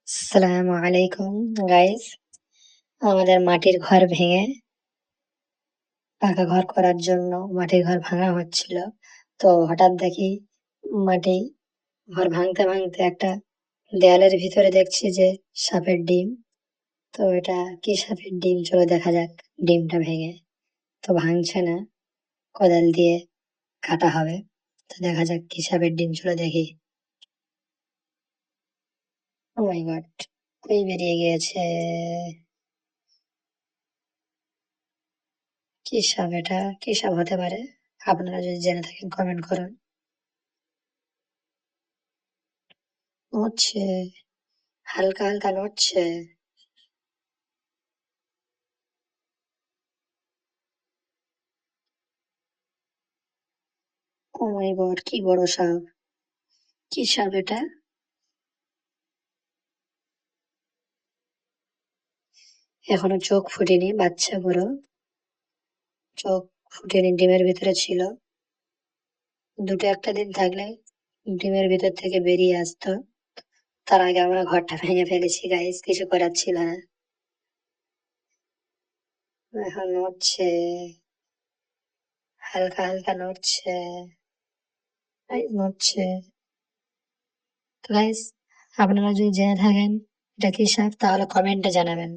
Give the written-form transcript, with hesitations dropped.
আসসালামু আলাইকুম গাইস। আমাদের মাটির ঘর ভেঙে পাকা ঘর করার জন্য মাটির ঘর ভাঙা হচ্ছিল। তো হঠাৎ দেখি মাটি ঘর ভাঙতে ভাঙতে একটা দেয়ালের ভিতরে দেখছি যে সাপের ডিম। তো এটা কি সাপের ডিম, চলো দেখা যাক। ডিমটা ভেঙে তো ভাঙছে না, কোদাল দিয়ে কাটা হবে। তো দেখা যাক কি সাপের ডিম, চলো দেখি। ও মাই গড, ওই বেরিয়ে গিয়েছে। কি সাপ এটা, কি সাপ হতে পারে? আপনারা যদি জেনে থাকেন কমেন্ট করুন। নড়ছে, হালকা হালকা নড়ছে। ও মাই গড, কি বড় সাপ! কি সাপ এটা? এখনো চোখ ফুটেনি, বাচ্চা বড়। চোখ ফুটেনি, ডিমের ভিতরে ছিল। দুটো একটা দিন থাকলে ডিমের ভিতর থেকে বেরিয়ে আসতো। তার আগে আমরা ঘরটা ভেঙে ফেলেছি গাইস, কিছু করার ছিল না। এখন নড়ছে, হালকা হালকা নড়ছে। এই নড়ছে। তো গাইস, আপনারা যদি জেনে থাকেন এটা কি সাপ তাহলে কমেন্টে জানাবেন।